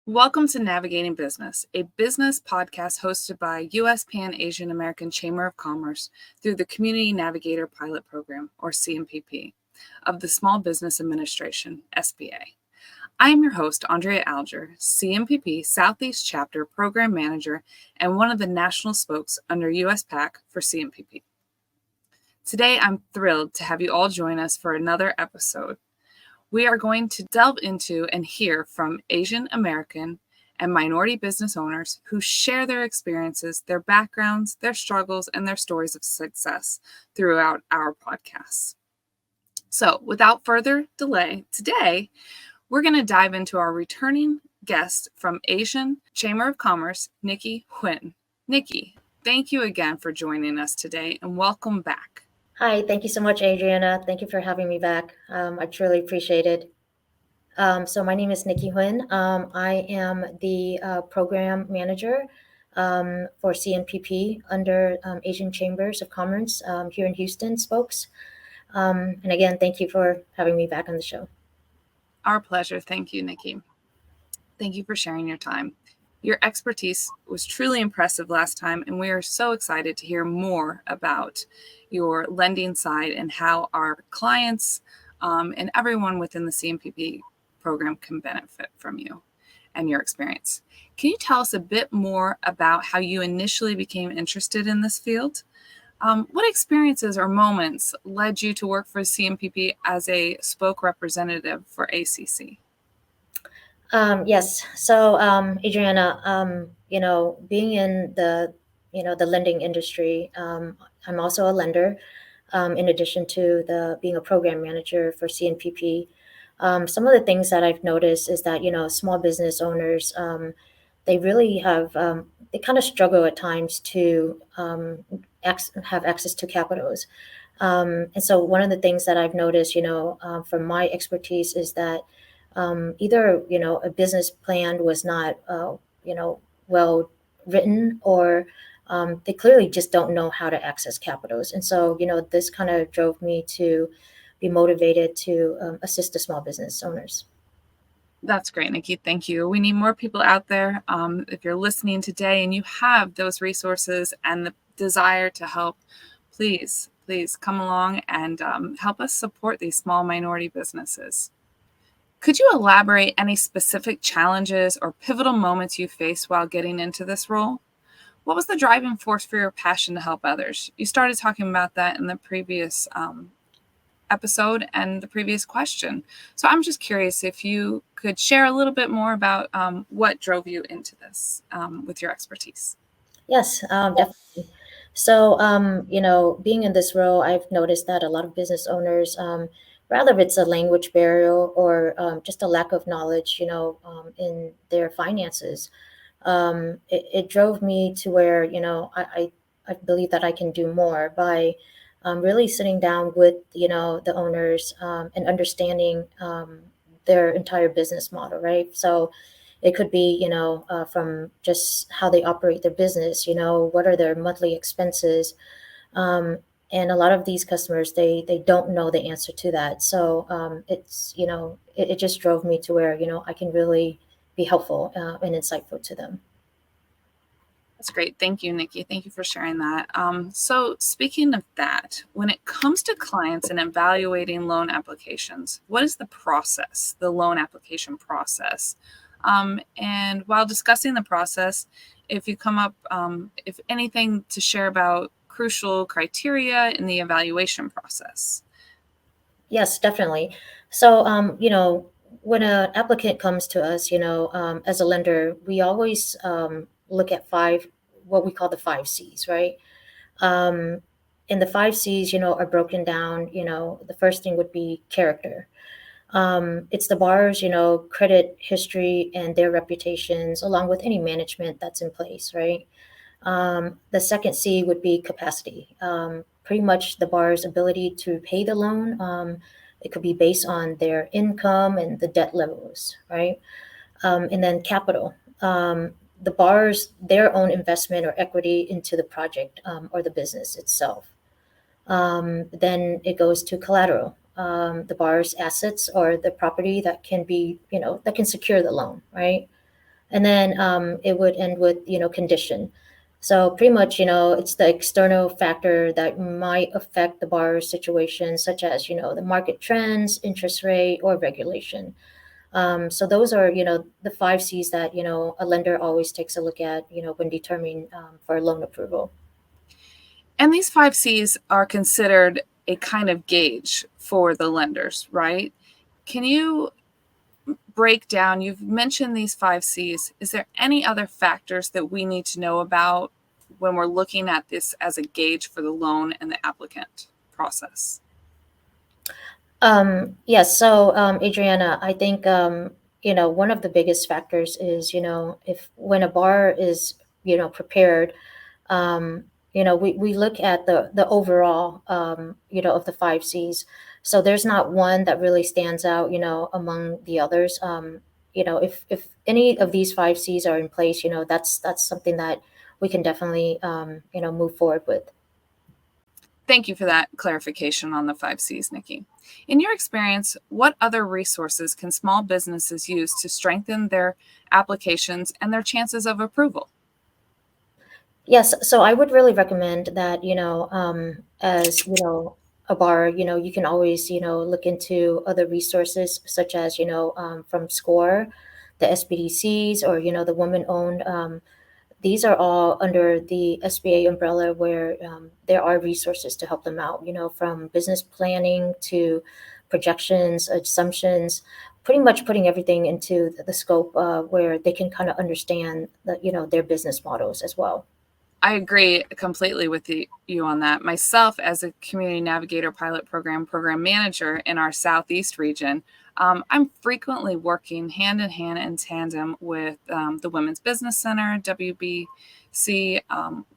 Welcome to Navigating Business, a business podcast hosted by U.S. Pan Asian American Chamber of Commerce through the Community Navigator Pilot Program, or CMPP, of the Small Business Administration, SBA. I am your host, Andrea Alger, CMPP Southeast Chapter Program Manager and one of the national spokes under US PAC for CMPP. Today, I'm thrilled to have you all join us for another episode. We are going to delve into and hear from Asian American and minority business owners who share their experiences, their backgrounds, their struggles, and their stories of success throughout our podcasts. So, without further delay, today we're going to dive into our returning guest from Asian Chamber of Commerce, Nikki Huynh. Nikki, thank you again for joining us today and welcome back. Hi, thank you so much, Adriana. Thank you for having me back. I truly appreciate it. So my name is Nikki Huynh. I am the program manager for CNPP under Asian Chambers of Commerce here in Houston, spokes. And again, thank you for having me back on the show. Our pleasure. Thank you, Nikki. Thank you for sharing your time. Your expertise was truly impressive last time, and we are so excited to hear more about your lending side and how our clients and everyone within the CMPP program can benefit from you and your experience. Can you tell us a bit more about how you initially became interested in this field? What experiences or moments led you to work for CMPP as a spoke representative for ACC? Yes. So, Adriana, being in the lending industry, I'm also a lender. In addition to being a program manager for CNPP, some of the things that I've noticed is that small business owners, they really they kind of struggle at times to have access to capitals. And so one of the things that I've noticed, from my expertise, is that either a business plan was not well written, or they clearly just don't know how to access capitals. And so this kind of drove me to be motivated to assist the small business owners. That's great, Nikki. Thank you. We need more people out there. If you're listening today and you have those resources and the desire to help, please come along and help us support these small minority businesses. Could you elaborate any specific challenges or pivotal moments you faced while getting into this role? What was the driving force for your passion to help others? You started talking about that in the previous episode and the previous question. So I'm just curious if you could share a little bit more about what drove you into this with your expertise. Yes, definitely. So, being in this role, I've noticed that a lot of business owners, rather if it's a language barrier or just a lack of knowledge, in their finances, it drove me to where, I believe that I can do more by really sitting down with, the owners and understanding their entire business model, right? So it could be, from just how they operate their business, what are their monthly expenses. And a lot of these customers, they don't know the answer to that. So it's, it just drove me to where, I can really be helpful and insightful to them. That's great. Thank you, Nikki. Thank you for sharing that. So speaking of that, when it comes to clients and evaluating loan applications, what is the process, the loan application process? And while discussing the process, if you come up, if anything to share about crucial criteria in the evaluation process. Yes, definitely. So, when an applicant comes to us, as a lender, we always look at what we call the 5 C's, right? Um, and the 5 C's, are broken down. The first thing would be character. It's the borrower's, credit history and their reputations, along with any management that's in place, right? The second C would be capacity. Pretty much the borrower's ability to pay the loan. It could be based on their income and the debt levels, right? And then capital. The borrower's their own investment or equity into the project or the business itself. Then it goes to collateral. The borrower's assets or the property that can be, that can secure the loan, right? And then it would end with, condition. So pretty much, it's the external factor that might affect the borrower's situation, such as, the market trends, interest rate, or regulation. So those are, the five C's that, a lender always takes a look at, when determining for loan approval. And these five C's are considered a kind of gauge for the lenders, right? Can you break down? You've mentioned these five C's. Is there any other factors that we need to know about when we're looking at this as a gauge for the loan and the applicant process? Yes. So, Adriana, I think, one of the biggest factors is, if when a borrower is, prepared, um, we look at the overall, of the five C's. So there's not one that really stands out, among the others. If any of these five C's are in place, that's something that we can definitely, move forward with. Thank you for that clarification on the five C's, Nikki. In your experience, what other resources can small businesses use to strengthen their applications and their chances of approval? Yes, so I would really recommend that, as, a bar, you can always, look into other resources such as, from SCORE, the SBDCs, or, the woman-owned. These are all under the SBA umbrella where there are resources to help them out, from business planning to projections, assumptions, pretty much putting everything into the scope where they can kind of understand their business models as well. I agree completely with you on that. Myself, as a community navigator pilot program manager in our Southeast region, I'm frequently working hand in hand in tandem with the Women's Business Center, WBC,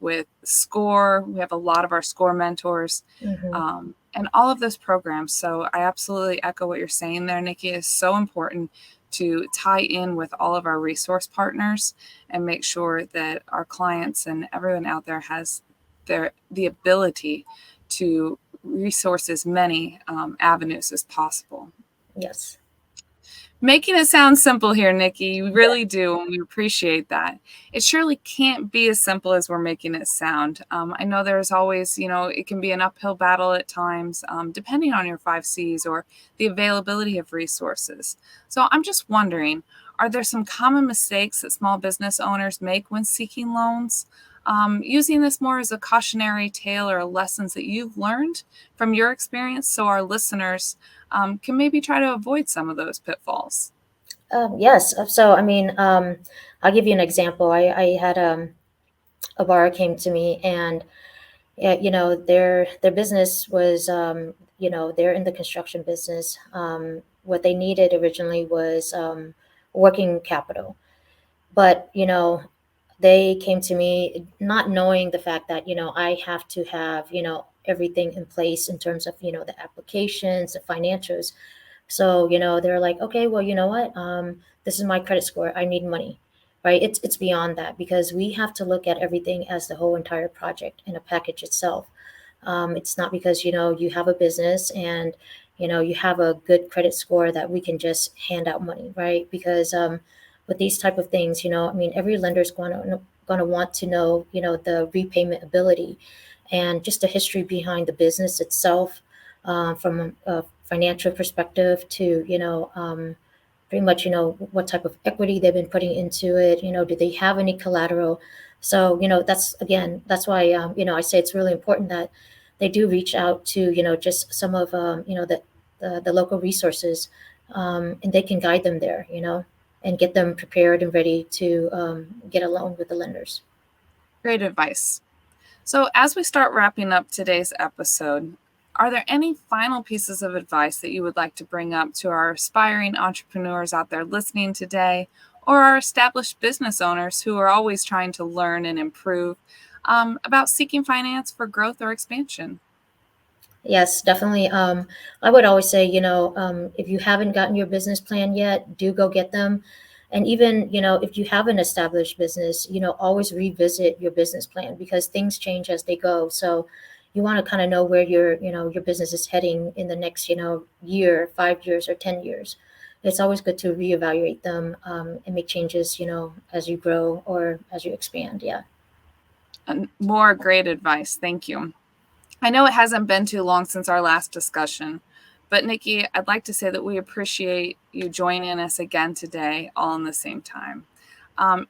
with SCORE. We have a lot of our SCORE mentors, Hmm. and all of those programs. So I absolutely echo what you're saying there, Nikki. It's so important to tie in with all of our resource partners and make sure that our clients and everyone out there has the ability to resource as many avenues as possible. Yes. Making it sound simple here, Nikki. You really do, and we appreciate that. It surely can't be as simple as we're making it sound. I know there's always, it can be an uphill battle at times, depending on your five C's or the availability of resources. So I'm just wondering, are there some common mistakes that small business owners make when seeking loans? Using this more as a cautionary tale or lessons that you've learned from your experience so our listeners can maybe try to avoid some of those pitfalls. Yes. So, I mean, I'll give you an example. I had a bar came to me, and yeah, their business was, they're in the construction business. What they needed originally was working capital, but they came to me not knowing the fact that I have to have everything in place in terms of the applications, the financials. So, they're like, okay, well, you know what? This is my credit score. I need money, right? It's beyond that because we have to look at everything as the whole entire project and a package itself. It's not because, you have a business and, you have a good credit score that we can just hand out money, right? Because with these type of things, I mean, every lender's going to want to know, the repayment ability and just the history behind the business itself, from a financial perspective to pretty much what type of equity they've been putting into it. Do they have any collateral? So that's why I say it's really important that they do reach out to just some of the local resources, and they can guide them there, and get them prepared and ready to get a loan with the lenders. Great advice. So, as we start wrapping up today's episode, are there any final pieces of advice that you would like to bring up to our aspiring entrepreneurs out there listening today, or our established business owners who are always trying to learn and improve about seeking finance for growth or expansion? Yes, definitely. I would always say, if you haven't gotten your business plan yet, do go get them. And even, if you have an established business, always revisit your business plan because things change as they go. So you want to kind of know where your business is heading in the next, year, 5 years or 10 years. it's always good to reevaluate them and make changes, as you grow or as you expand. Yeah. And more great advice. Thank you. I know it hasn't been too long since our last discussion, but Nikki, I'd like to say that we appreciate you joining us again today, all in the same time.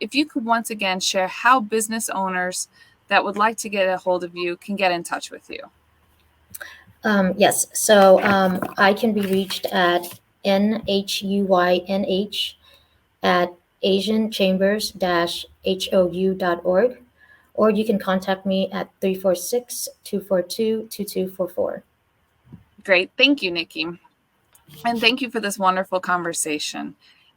If you could once again share how business owners that would like to get a hold of you can get in touch with you. Yes. So I can be reached at NHUYNH at asianchambers-hou.org, or you can contact me at 346-242-2244. Great. Thank you, Nikki. And thank you for this wonderful conversation.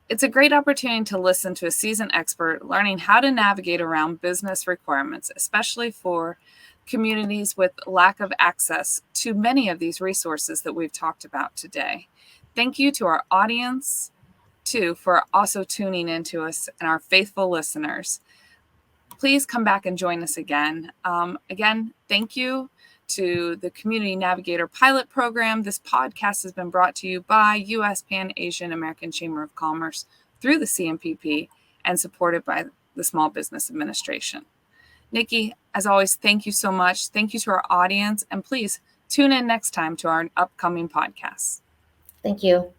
It's a great opportunity to listen to a seasoned expert learning how to navigate around business requirements, especially for communities with lack of access to many of these resources that we've talked about today. Thank you to our audience, too, for also tuning in to us and our faithful listeners. Please come back and join us again. Again, thank you to the Community Navigator Pilot Program. This podcast has been brought to you by U.S. Pan Asian American Chamber of Commerce through the CMPP and supported by the Small Business Administration. Nikki, as always, thank you so much. Thank you to our audience, and please tune in next time to our upcoming podcasts. Thank you.